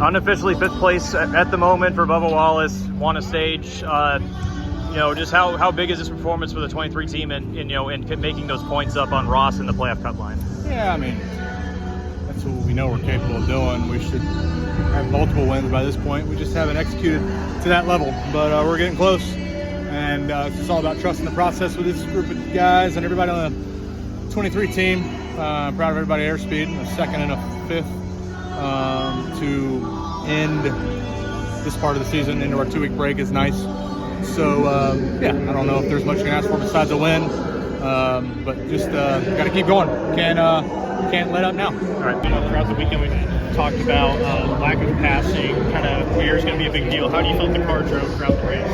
Unofficially 5th place at the moment for Bubba Wallace. Won a stage. You know, just how big is this performance for the 23 team, and you know, and making those points up on Ross in the playoff cut line? Yeah, I mean, that's what we know we're capable of doing. We should have multiple wins by this point. We just haven't executed to that level, but we're getting close. And it's just all about trusting the process with this group of guys and everybody on the 23 team. Proud of everybody airspeed, a 2nd and a 5th to end this part of the season into our 2-week break is nice. So yeah, I don't know if there's much you can ask for besides a win, but just got to keep going. Can't let up now. All right. You know, throughout the weekend we talked about lack of passing. Kind of rear is going to be a big deal. How do you feel the car drove throughout the race?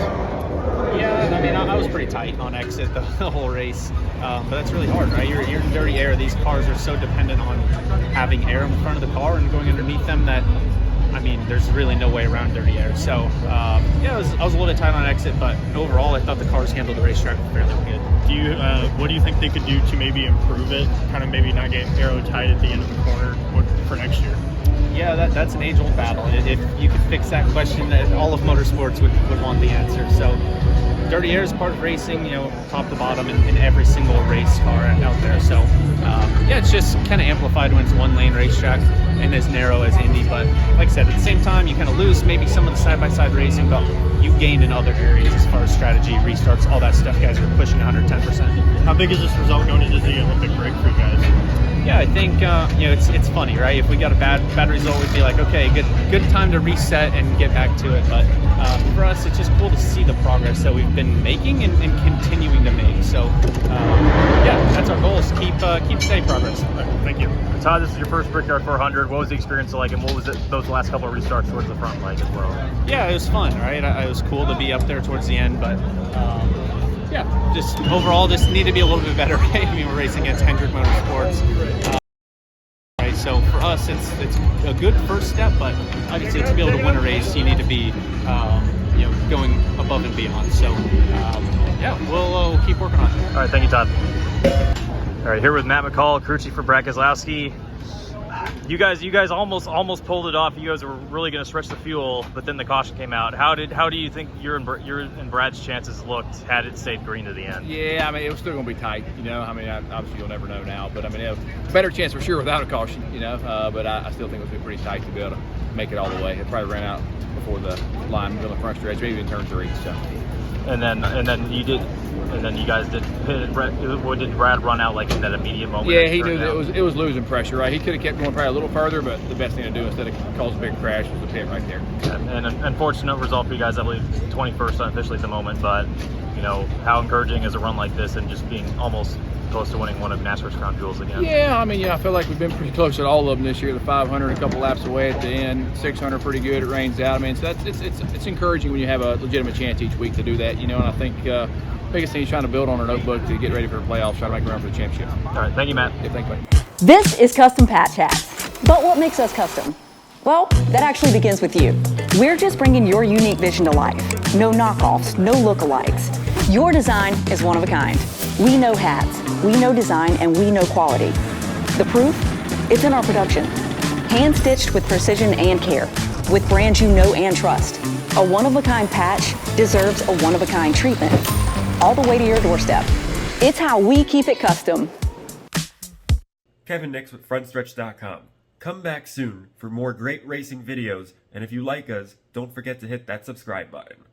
Yeah, I mean, I was pretty tight on exit the whole race, but that's really hard, right? You're in dirty air. These cars are so dependent on having air in the front of the car and going underneath them that, I mean, there's really no way around dirty air. So, yeah, I was a little bit tight on exit, but overall, I thought the cars handled the racetrack fairly good. What do you think they could do to maybe improve it? Kind of maybe not get aero tight at the end of the corner for next year? Yeah, that's an age-old battle. If you could fix that question, all of motorsports would want the answer. So, dirty air is part of racing, you know, top to bottom in every single race car out there. So, yeah, it's just kind of amplified when it's one-lane racetrack and as narrow as Indy. But like I said, at the same time, you kind of lose maybe some of the side-by-side racing, but you gain in other areas as far as strategy, restarts, all that stuff. Guys are pushing 110%. How big is this result going into the Olympic break for you guys? Yeah, I think you know, it's funny, right? If we got a bad result, we'd be like, okay, good time to reset and get back to it. But for us, it's just cool to see the progress that we've been making and continuing to make. So yeah, that's our goal, is keep steady progress. Thank you. Todd, this is your first Brickyard 400. What was the experience like, and what was it those last couple of restarts towards the front like as well? Yeah, it was fun, right? It was cool to be up there towards the end, but yeah, just overall, just need to be a little bit better. I mean, we're racing against Hendrick Motorsports. Right, so for us, it's a good first step, but obviously to be able to win a race, you need to be you know, going above and beyond. So yeah, we'll keep working on it. All right, thank you, Todd. All right, here with Matt McCall, crew chief for Brak Keselowski. You guys almost pulled it off. You guys were really going to stretch the fuel, but then the caution came out. How do you think your and Brad's chances looked had it stayed green to the end? Yeah, I mean, it was still going to be tight, you know. I mean, obviously you'll never know now, but I mean, it was a better chance for sure without a caution, you know. But I still think it was pretty tight to be able to make it all the way. It probably ran out before the line on the front stretch, maybe in turn 3. So. And then you guys did pit. Did Brad run out like in that immediate moment? Yeah, he knew that it was losing pressure, right? He could have kept going probably a little further, but the best thing to do instead of cause a big crash was the pit right there. And an unfortunate result for you guys, I believe 21st unofficially at the moment, but you know, how encouraging is a run like this and just being almost close to winning one of NASCAR's crown jewels again? Yeah, I mean, yeah, I feel like we've been pretty close at all of them this year. The 500 a couple laps away at the end, 600 pretty good. It rains out. I mean, so it's encouraging when you have a legitimate chance each week to do that, you know. And I think biggest thing is trying to build on our notebook to get ready for the playoffs, try to make a run for the championship. All right, thank you, Matt. Yeah, thank you. This is Custom Patch Hats. But what makes us custom? Well, that actually begins with you. We're just bringing your unique vision to life. No knockoffs, no lookalikes. Your design is one of a kind. We know hats, we know design, and we know quality. The proof? It's in our production. Hand-stitched with precision and care, with brands you know and trust. A one-of-a-kind patch deserves a one-of-a-kind treatment, all the way to your doorstep. It's how we keep it custom. Kevin Nix with Frontstretch.com. Come back soon for more great racing videos, and if you like us, don't forget to hit that subscribe button.